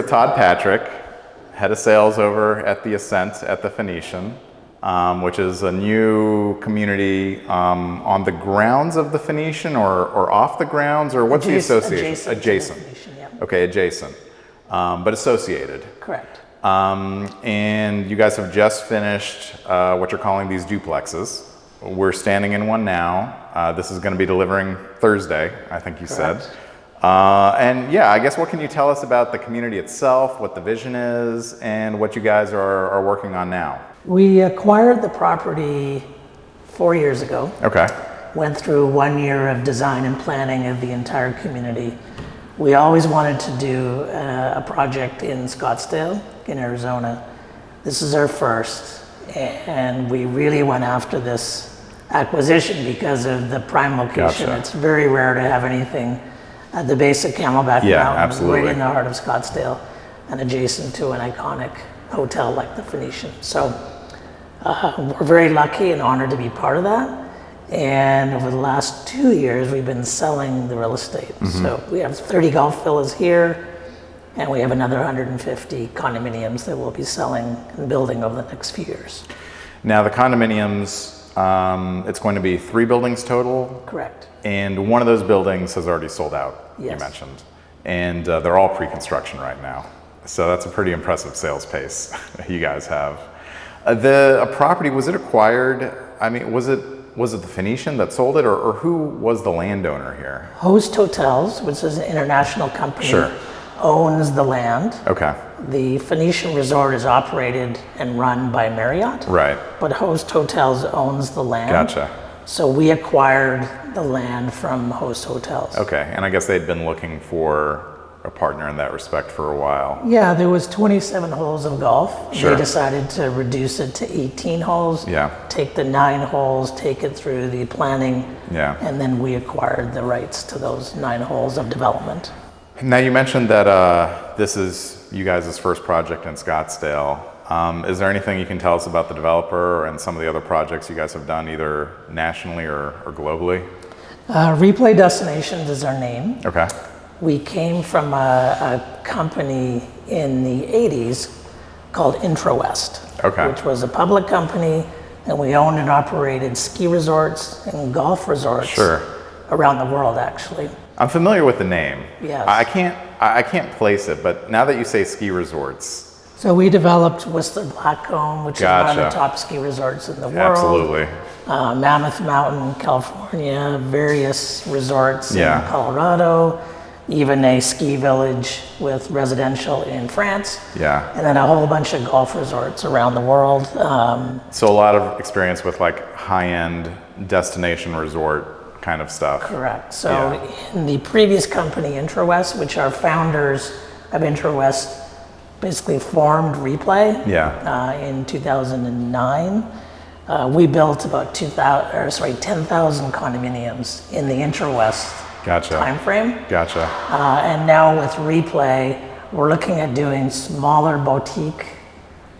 with Todd Patrick, head of sales over at the Ascent at the Phoenician, which is a new community on the grounds of the Phoenician or off the grounds, or what's the association? Adjacent. To the Phoenician, yeah. Okay, adjacent, but associated. Correct. And you guys have just finished what you're calling these duplexes. We're standing in one now. This is going to be delivering Thursday, I think you Correct. said. And yeah, I guess what can you tell us about the community itself, what the vision is, and what you guys are working on now? We acquired the property 4 years ago. Okay. Went through 1 year of design and planning of the entire community. We always wanted to do a project in Scottsdale, in Arizona. This is our first, and we really went after this acquisition because of the prime location. Gotcha. It's very rare to have anything at the base of Camelback Mountain, absolutely. right in the heart of Scottsdale, and adjacent to an iconic hotel like the Phoenician. So we're very lucky and honored to be part of that. And over the last 2 years, we've been selling the real estate. So we have 30 golf villas here, and we have another 150 condominiums that we'll be selling and building over the next few years. Now the condominiums, it's going to be 3 buildings total? Correct. And one of those buildings has already sold out, Yes. you mentioned. And they're all pre-construction right now. So that's a pretty impressive sales pace you guys have. The property, was it acquired? I mean, was it the Phoenician that sold it, or who was the landowner here? Host Hotels, which is an international company, Sure. owns the land. Okay. The Phoenician Resort is operated and run by Marriott. Right. But Host Hotels owns the land. Gotcha. So we acquired the land from Host Hotels. Okay, and I guess they'd been looking for a partner in that respect for a while. Yeah, there was 27 holes of golf. Sure. They decided to reduce it to 18 holes. Yeah. Take the 9 holes, take it through the planning. Yeah. And then we acquired the rights to those 9 holes of development. Now you mentioned that this is you guys' first project in Scottsdale. Is there anything you can tell us about the developer and some of the other projects you guys have done, either nationally or globally? Replay Destinations is our name. Okay. We came from a company in the 80s called IntraWest, Okay. which was a public company, and we owned and operated ski resorts and golf resorts Sure. around the world, actually. I'm familiar with the name. Yes. I can't place it, but now that you say ski resorts. So we developed Whistler Blackcomb, which is one of the Gotcha. top ski resorts in the world. Absolutely. Mammoth Mountain, California, various resorts Yeah. in Colorado, even a ski village with residential in France. Yeah. And then a whole bunch of golf resorts around the world. So a lot of experience with like high-end destination resort kind of stuff. Correct. So Yeah. in the previous company, IntraWest, which our founders of IntraWest basically formed Replay in 2009, we built about 10,000 condominiums in the IntraWest Gotcha. timeframe. Gotcha. And now with Replay, we're looking at doing smaller boutique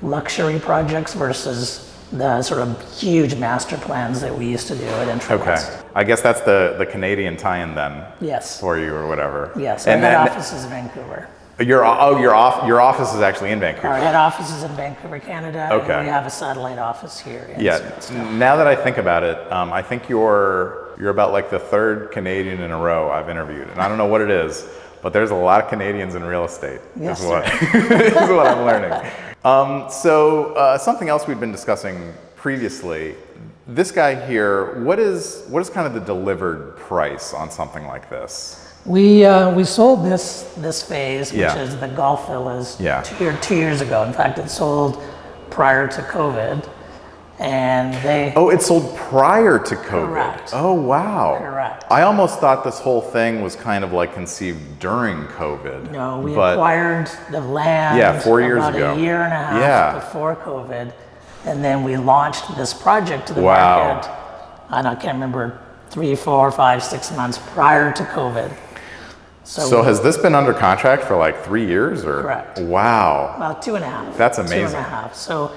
luxury projects versus the sort of huge master plans that we used to do at IntraWest. Okay. I guess that's the Canadian tie-in then. Yes. For you or whatever. Yes. Our head office is in Vancouver. Your office is actually in Vancouver. Our head office is in Vancouver, Canada. Okay. And we have a satellite office here in Yeah. Scottsdale. Now that I think about it, I think you're about like the 3rd Canadian in a row I've interviewed, and I don't know what it is, but there's a lot of Canadians in real estate. Yes, is what I'm learning. So something else we've been discussing previously. This guy here, what is kind of the delivered price on something like this? We sold this phase, which Yeah. is the golf villas, Yeah. 2 years ago. In fact, it sold prior to COVID, and they. Oh, it sold prior to COVID. Correct. Oh, wow. Correct. I almost thought this whole thing was kind of like conceived during COVID. No, we but acquired the land. Yeah, 4 years about ago. a year and a half Yeah. before COVID, and then we launched this project to the Wow. market. I can't remember 3, 4, 5, 6 months prior to COVID. So has this been under contract for like 3 years or? Correct. Wow. Well, 2.5. That's amazing. 2.5. So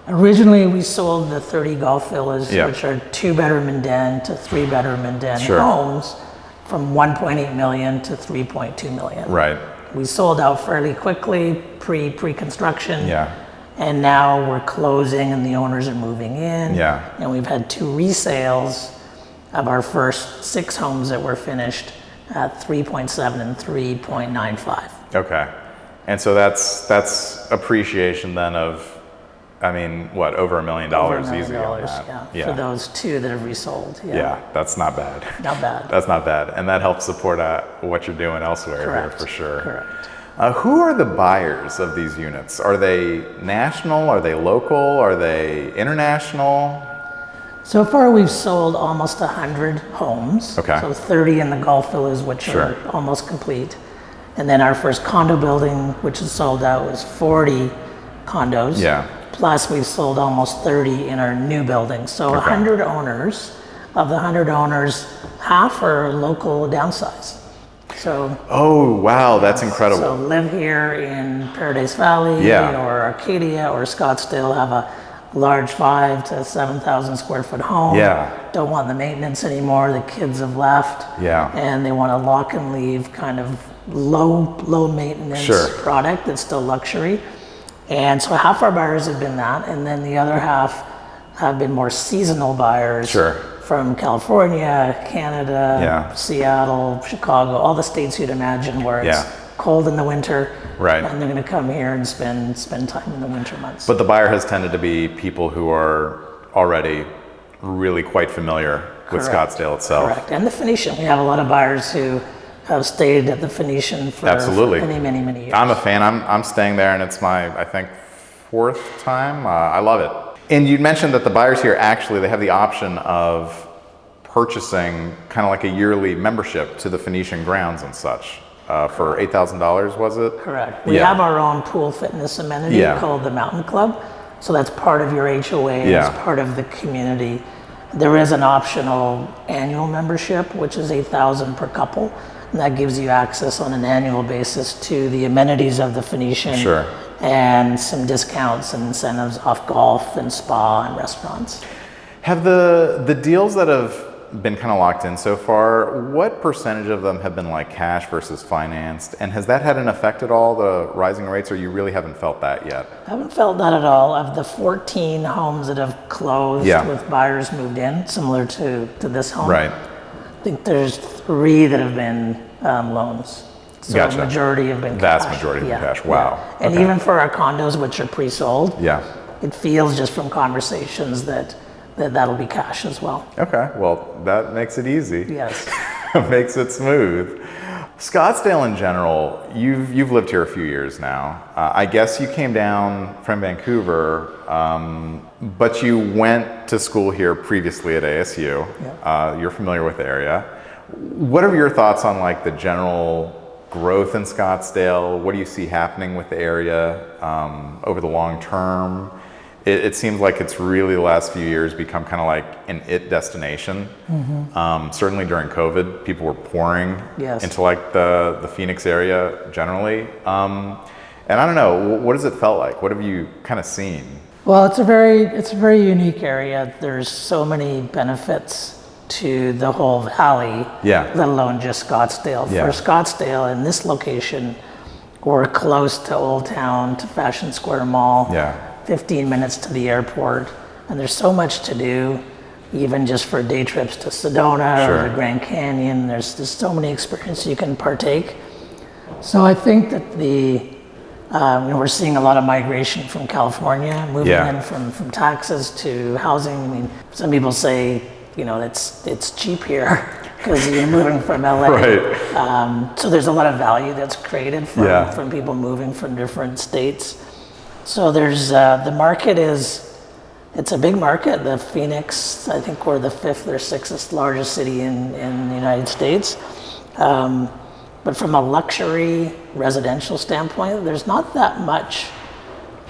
originally we sold the 30 golf villas, Yeah. which are 2-bedroom and den to 3-bedroom and den Sure. homes, from 1.8 million to 3.2 million. Right. we sold out fairly quickly, pre-construction. Yeah. And now we're closing and the owners are moving in. Yeah. And we've had 2 resales of our first 6 homes that were finished at 3.7 and 3.95. Okay. And so that's appreciation then of, I mean, what, over $1 million Over $1 million, easy on that. yeah, for those 2 that have resold. Yeah, that's not bad. Not bad. That's not bad. And that helps support what you're doing elsewhere Correct. here for sure. Correct. Who are the buyers of these units? Are they national? Are they local? Are they international? So far, we've sold almost 100 homes. Okay. So 30 in the Gulf Villas, which Sure. are almost complete. And then our first condo building, which is sold out, was 40 condos. Yeah. Plus, we've sold almost 30 in our new building. So 100 owners. Of the 100 owners, half are local downsize. So Oh, wow, that's incredible. So live here in Paradise Valley Yeah. or Arcadia or Scottsdale, have a large 5 to 7,000 square foot home. Yeah. Don't want the maintenance anymore. The kids have left. Yeah. And they want a lock and leave kind of low maintenance Sure. product that's still luxury. And so half our buyers have been that, and then the other half have been more seasonal buyers. Sure. From California, Canada, Yeah. Seattle, Chicago, all the states you'd imagine where it's Yeah. cold in the winter. Right. And they're going to come here and spend time in the winter months. But the buyer has tended to be people who are already really quite familiar with Correct. Scottsdale itself. Correct. And the Phoenician. We have a lot of buyers who have stayed at the Phoenician for Absolutely. many years. I'm a fan. I'm staying there, and it's my, I think, 4th time. I love it. And you mentioned that the buyers here actually, they have the option of purchasing kind of like a yearly membership to the Phoenician grounds and such for $8,000, was it? Correct. We Yeah. have our own pool fitness amenity Yeah. called the Mountain Club. So that's part of your HOA, Yeah. it's part of the community. There is an optional annual membership, which is $8,000 per couple. And that gives you access on an annual basis to the amenities of the Phoenician. Sure. And some discounts and incentives off golf and spa and restaurants. Have the deals that have been kind of locked in so far, what percentage of them have been like cash versus financed? And has that had an effect at all, the rising rates, or you really haven't felt that yet? I haven't felt that at all. Of the 14 homes that have closed Yeah. with buyers moved in, similar to this home, Right. I think there's 3 that have been loans. So Gotcha. the majority have been Vast cash. majority have been Yeah, cash. Wow. yeah. And Okay. even for our condos, which are pre-sold, Yeah. it feels just from conversations that'll be cash as well. Okay. Well, that makes it easy. Yes. Makes it smooth. Scottsdale in general, you've lived here a few years now. I guess you came down from Vancouver, but you went to school here previously at ASU. Yeah. You're familiar with the area. What are your thoughts on like the general growth in Scottsdale? What do you see happening with the area over the long term? It seems like it's really the last few years become kind of like an it destination. Certainly during COVID, people were pouring Yes. into like the Phoenix area generally. And I don't know, what has it felt like? What have you kind of seen? Well, it's a very unique area. There's so many benefits to the whole valley, Yeah. let alone just Scottsdale. Yeah. For Scottsdale, in this location, we're close to Old Town, to Fashion Square Mall, Yeah. 15 minutes to the airport, and there's so much to do, even just for day trips to Sedona Sure. or the Grand Canyon. There's so many experiences you can partake. So I think that we're seeing a lot of migration from California, moving Yeah. in from taxes to housing. I mean, some people say, it's cheap here because you're moving from LA. Right. So there's a lot of value that's created Yeah. from people moving from different states. So there's the market it's a big market. The Phoenix, I think we're the 5th or 6th largest city in the United States. But from a luxury residential standpoint, there's not that much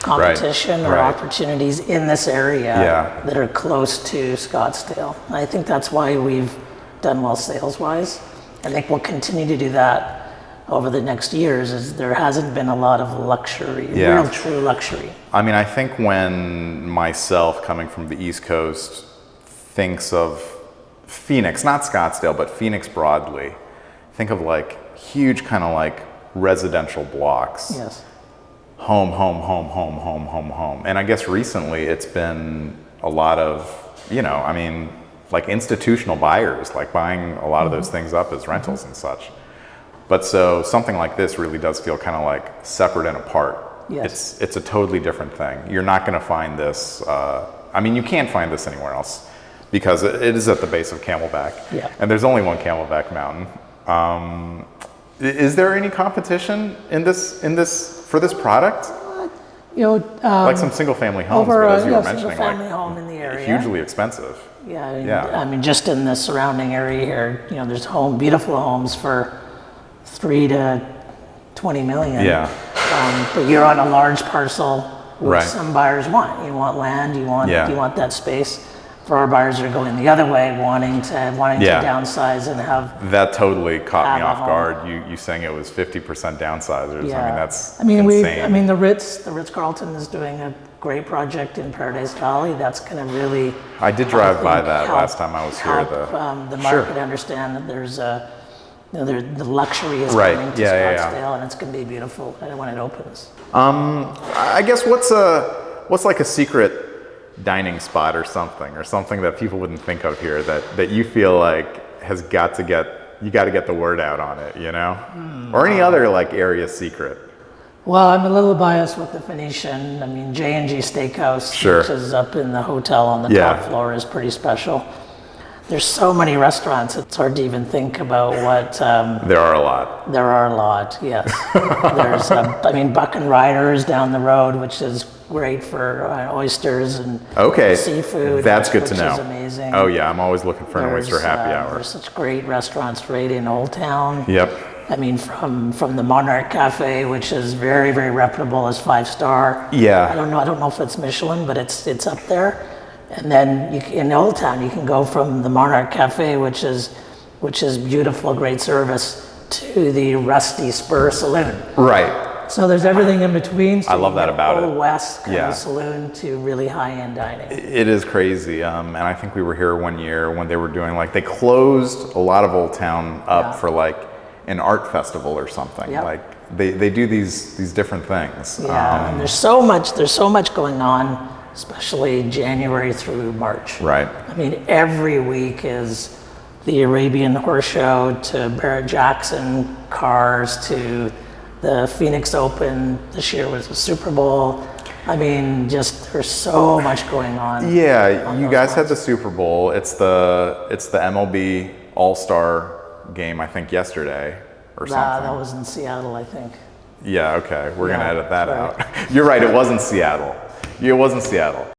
competition or right. opportunities in this area Yeah. that are close to Scottsdale. And I think that's why we've done well sales-wise. I think we'll continue to do that over the next years, as there hasn't been a lot of luxury, Yeah. real true luxury. I mean, I think when myself, coming from the East Coast, thinks of Phoenix, not Scottsdale, but Phoenix broadly, think of like huge kind of like residential blocks. Yes. Home, home, home, home, home, home, home. And I guess recently it's been a lot of, I mean, like institutional buyers, like buying a lot of those things up as rentals and such. But so something like this really does feel kind of like separate and apart. Yes. It's a totally different thing. You're not going to find this, I mean, you can't find this anywhere else because it is at the base of Camelback. Yeah. And there's only one Camelback Mountain. Is there any competition in this for this product? Like some single family homes, but as you were mentioning, single family home in the area. Hugely expensive. Yeah, I mean, just in the surrounding area here, there's beautiful homes for 3 to 20 million. Yeah. But you're on a large parcel, which Right. some buyers want. You want land, you want that space. For our buyers that are going the other way, wanting to downsize and have. That totally caught me Have a off home. guard. You saying it was 50% downsizers. Yeah. I mean, that's the insane. Ritz-Carlton is doing a great project in Paradise Valley. That's going to really. I did drive by think, that help- last time I was here. help, the market understand that there's the luxury is Right. coming to Yeah. Scottsdale, and it's going to be beautiful when it opens. I guess what's like a secret dining spot or something that people wouldn't think of here that you feel like has got to get the word out on it, or any other like area secret. Well, I'm a little biased with the Phoenician. I mean, J&G Steakhouse, Sure. which is up in the hotel on the top floor, is pretty special. There's so many restaurants, it's hard to even think about what. There are a lot. There are a lot, yes. There's, Buck and Riders down the road, which is great for oysters and seafood. That's good to know. Which is amazing. Oh yeah, I'm always looking for an oyster happy hour. There's such great restaurants right in Old Town. Yep. I mean, from the Monarch Cafe, which is very, very reputable, as 5-star. Yeah. I don't know if it's Michelin, but it's up there. And then in Old Town, you can go from the Monarch Cafe, which is beautiful, great service, to the Rusty Spur Saloon. Right. So there's everything in between. So I love that about it. Old West kind of saloon to really high-end dining. It is crazy. And I think we were here one year when they were doing they closed a lot of Old Town up for an art festival or something. Yep. Like they do these different things. Yeah, and there's so much going on, especially January through March. Right. I mean, every week is the Arabian Horse Show to Barrett-Jackson cars to the Phoenix Open. This year was the Super Bowl. I mean, just there's so much going on. Yeah, you guys had the Super Bowl. It's the MLB All-Star game, I think, yesterday or something. That was in Seattle, I think. Yeah, okay. We're going to edit that out. You're right, it wasn't Seattle. It wasn't Seattle.